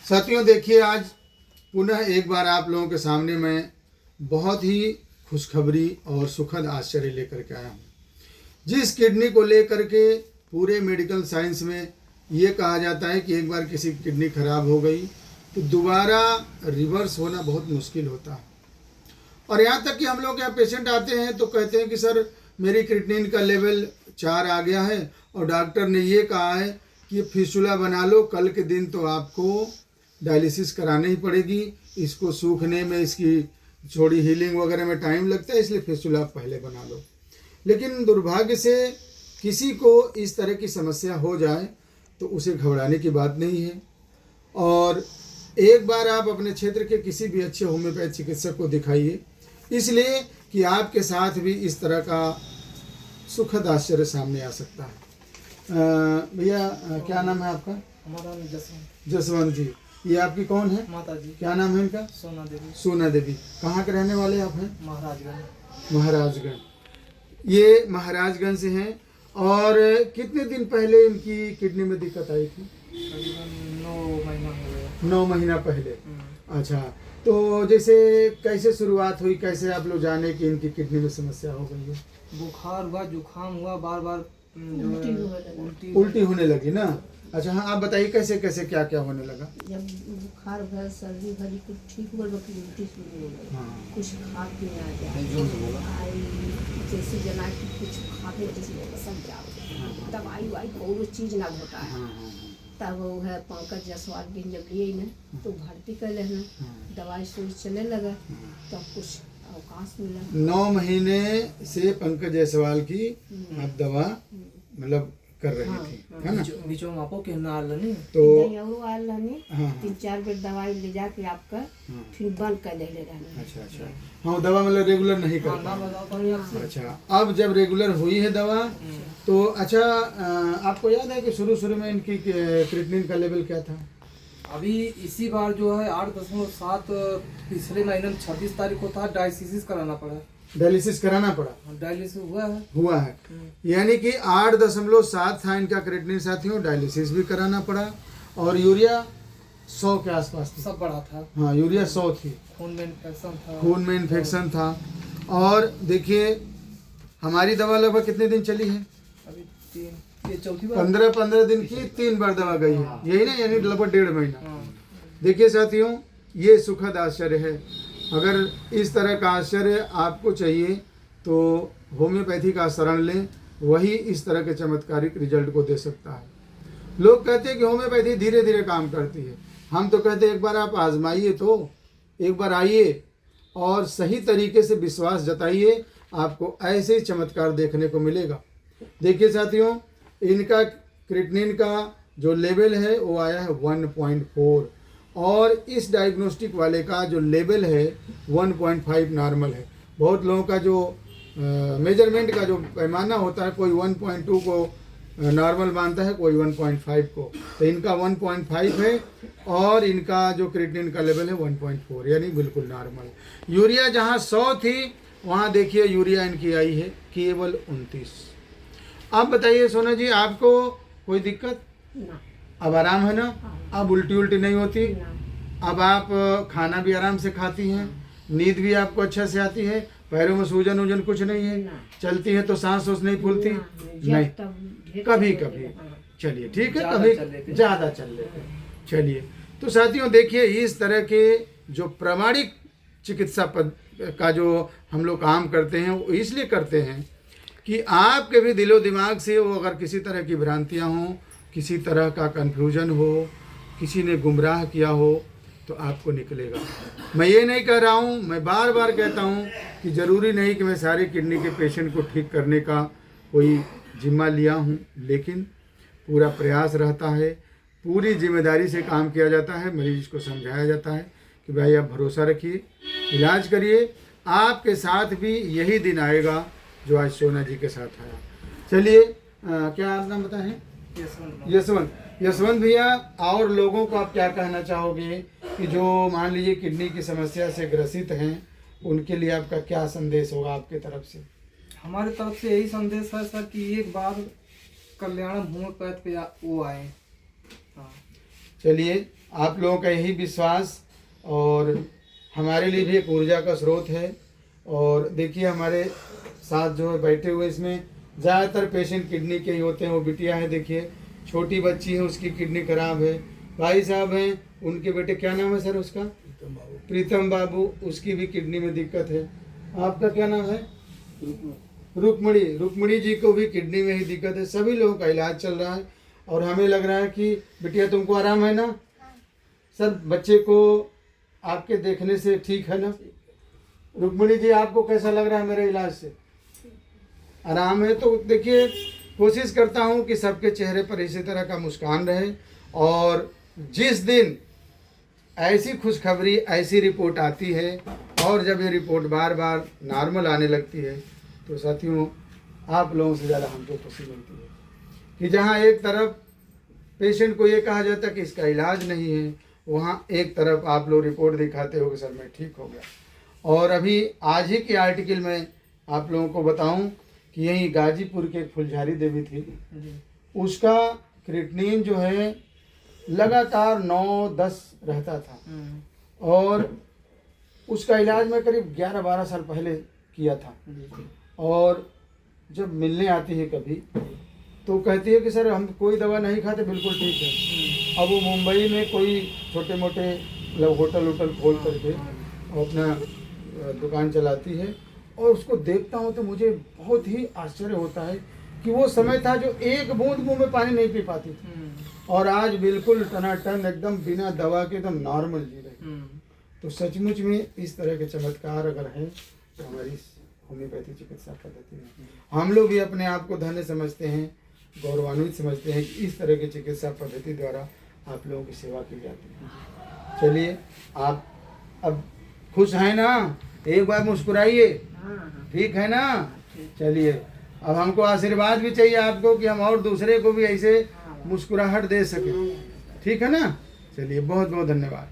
साथियों देखिए, आज पुनः एक बार आप लोगों के सामने मैं बहुत ही खुशखबरी और सुखद आश्चर्य लेकर के आया हूँ। जिस किडनी को लेकर के पूरे मेडिकल साइंस में ये कहा जाता है कि एक बार किसी की किडनी खराब हो गई तो दोबारा रिवर्स होना बहुत मुश्किल होता है। और यहाँ तक कि हम लोग यहाँ पेशेंट आते हैं तो कहते हैं कि सर मेरी क्रिएटिनिन का लेवल 4 आ गया है और डॉक्टर ने ये कहा है कि फिस्टुला बना लो, कल के दिन तो आपको डायलिसिस करानी ही पड़ेगी, इसको सूखने में, इसकी थोड़ी हीलिंग वगैरह में टाइम लगता है, इसलिए फिस्टुला पहले बना लो। लेकिन दुर्भाग्य से किसी को इस तरह की समस्या हो जाए तो उसे घबराने की बात नहीं है। और एक बार आप अपने क्षेत्र के किसी भी अच्छे होम्योपैथ चिकित्सक को दिखाइए, इसलिए कि आपके साथ भी इस तरह का सुखद आश्चर्य सामने आ सकता है। भैया क्या नाम है आपका? हमारा जसवंत। जसवंत जी, ये आपकी कौन है? माता जी। क्या नाम है इनका? सोना देवी। सोना देवी। कहाँ के रहने वाले आप हैं? महाराजगंज। महाराजगंज। ये महाराजगंज से हैं। और कितने दिन पहले इनकी किडनी में दिक्कत आई थी? करीबन 9 महीना हो गया। 9 महीना पहले। अच्छा, तो जैसे कैसे शुरुआत हुई, कैसे आप लोग जाने कि इनकी किडनी में समस्या हो गई है? बुखार हुआ, जुखाम हुआ, बार बार उल्टी होने लगी ना? अच्छा हाँ, आप बताइए कैसे कैसे क्या क्या होने लगा? जब बुखार भर, सर्दी भरी, कुछ ठीक हुआ, बाकी उल्टी शुरू हो गई। हाँ। कुछ खा पी आ जाए, जैसे जना कि कुछ खाते जैसे सब जाओ, दवाई वाई कोई चीज ना घोटा है। तब वो है पंकज जायसवाल भी जब लिए ना तो भर्ती कर लेना, दवाई सुई चलने लगा, तब कुछ अवकाश मिला। 9 महीने से पंकज जायसवाल की आप दवा मतलब कर रही थी, है ना? बीचों में आपको कहना नहीं तो हाँ। 3-4 बेर दवाई ले जाके आपका फिर बंद कर ले रहना। अच्छा। हाँ, दवा मतलब रेगुलर नहीं करता। अच्छा, अब जब रेगुलर हुई है दवा तो अच्छा, आपको याद है कि शुरू में इनकी क्रिएटिनिन का लेवल क्या था? अभी इसी बार जो है 8.7 पिछले महीने में 26 तारीख को था, डायलिसिस कराना पड़ा। डायलिसिस कराना पड़ा? डायलिसिस हुआ है। यानी कि 8.7 था इनका क्रिएटिनिन साथियों, डायलिसिस भी कराना पड़ा। और यूरिया 100 के आसपास थी। सब बड़ा था। हाँ, यूरिया 100 थी। खून में इन्फेक्शन था। और देखिए, हमारी दवा लगभग कितने दिन चली है? अभी ये चौथी बार। 15 दिन की 3 बार दवा गई है, यही ना, यानी लगभग 1.5 महीना। देखिए साथियों, ये सुखद आश्चर्य है। अगर इस तरह का आश्चर्य आपको चाहिए तो होम्योपैथी का शरण लें, वही इस तरह के चमत्कारिक रिजल्ट को दे सकता है। लोग कहते हैं कि होम्योपैथी धीरे धीरे काम करती है, हम तो कहते हैं एक बार आप आजमाइए, तो एक बार आइए और सही तरीके से विश्वास जताइए, आपको ऐसे ही चमत्कार देखने को मिलेगा। देखिए साथियों, इनका क्रिएटिनिन का जो लेवल है वो आया है 1.4 और इस डायग्नोस्टिक वाले का जो लेवल है 1.5 नॉर्मल है। बहुत लोगों का जो मेजरमेंट का जो पैमाना होता है, कोई 1.2 को नॉर्मल मानता है, कोई 1.5 को, तो इनका 1.5 है और इनका जो क्रिएटिनिन का लेवल है 1.4, यानी बिल्कुल नॉर्मल। यूरिया जहाँ 100 थी वहाँ देखिए यूरिया इनकी आई है केवल 29। आप बताइए सोना जी, आपको कोई दिक्कत? अब आराम है ना? अब उल्टी नहीं होती? अब आप खाना भी आराम से खाती हैं, नींद भी आपको अच्छा से आती है, पैरों में सूजन कुछ नहीं है, चलती है तो सांस नहीं फूलती? नहीं, कभी चलिए ठीक है, कभी ज़्यादा चल लेते हैं। चलिए, तो साथियों देखिए, इस तरह के जो प्रामाणिक चिकित्सा पद का जो हम लोग काम करते हैं वो इसलिए करते हैं कि आपके भी दिलो दिमाग से वो अगर किसी तरह की भ्रांतियाँ हों, किसी तरह का कन्फ्यूजन हो, किसी ने गुमराह किया हो, तो आपको निकलेगा। मैं ये नहीं कह रहा हूँ, मैं बार बार कहता हूँ कि ज़रूरी नहीं कि मैं सारे किडनी के पेशेंट को ठीक करने का कोई जिम्मा लिया हूँ, लेकिन पूरा प्रयास रहता है, पूरी जिम्मेदारी से काम किया जाता है। मरीज को समझाया जाता है कि भाई आप भरोसा रखिए, इलाज करिए, आपके साथ भी यही दिन आएगा जो आज सोना जी के साथ आया। चलिए, क्या आप नाम बताएं? यशवंत भैया, और लोगों को आप क्या कहना चाहोगे कि जो मान लीजिए किडनी की समस्या से ग्रसित हैं, उनके लिए आपका क्या संदेश होगा आपके तरफ से? हमारे तरफ से यही संदेश है सर कि एक बार कल्याण होम्योपैथ पे वो आए। चलिए, आप लोगों का यही विश्वास और हमारे लिए भी एक ऊर्जा का स्रोत है। और देखिए हमारे साथ जो है बैठे हुए, इसमें ज़्यादातर पेशेंट किडनी के ही होते हैं। वो बिटिया है, देखिए छोटी बच्ची है, उसकी किडनी खराब है। भाई साहब हैं, उनके बेटे, क्या नाम है सर उसका? प्रीतम बाबू, उसकी भी किडनी में दिक्कत है। आपका क्या नाम है? रुक्मणी जी को भी किडनी में ही दिक्कत है। सभी लोगों का इलाज चल रहा है और हमें लग रहा है कि बिटिया तुमको आराम है ना सर? बच्चे को आपके देखने से ठीक है ना? रुक्मणी जी, आपको कैसा लग रहा है मेरे इलाज से? आराम है? तो देखिए कोशिश करता हूँ कि सबके चेहरे पर इसी तरह का मुस्कान रहे। और जिस दिन ऐसी खुशखबरी, ऐसी रिपोर्ट आती है और जब ये रिपोर्ट बार बार नॉर्मल आने लगती है, तो साथियों आप लोगों से ज़्यादा हमको खुशी मिलती है कि जहाँ एक तरफ पेशेंट को ये कहा जाता है कि इसका इलाज नहीं है, वहाँ एक तरफ आप लोग रिपोर्ट दिखाते हो कि सर मैं ठीक हो गया। और अभी आज ही के आर्टिकल में आप लोगों को बताऊं कि यही गाजीपुर के एक फुलझारी देवी थी, उसका क्रिएटिनिन जो है लगातार 9-10 रहता था और उसका इलाज मैं करीब 11-12 साल पहले किया था। और जब मिलने आती है कभी तो कहती है कि सर हम कोई दवा नहीं खाते, बिल्कुल ठीक है। अब वो मुंबई में कोई छोटे मोटे मतलब होटल खोल करके अपना दुकान चलाती है और उसको देखता हूँ तो मुझे बहुत ही आश्चर्य होता है कि वो समय था जो एक बूंद मुंह में पानी नहीं पी पाती थी और आज बिल्कुल टनाटन एकदम बिना दवा के एकदम नॉर्मल जी रही। तो सचमुच में इस तरह के चमत्कार अगर हैं तो हमारी होम्योपैथी चिकित्सा पद्धति में हम लोग भी अपने आप को धन्य समझते हैं, गौरवान्वित समझते हैं कि इस तरह की चिकित्सा पद्धति द्वारा आप लोगों की सेवा की जाती है। चलिए आप अब खुश हैं ना? एक बार मुस्कुराइए, ठीक है ना? चलिए अब हमको आशीर्वाद भी चाहिए आपको कि हम और दूसरे को भी ऐसे मुस्कुराहट दे सकें, ठीक है ना? चलिए बहुत बहुत धन्यवाद।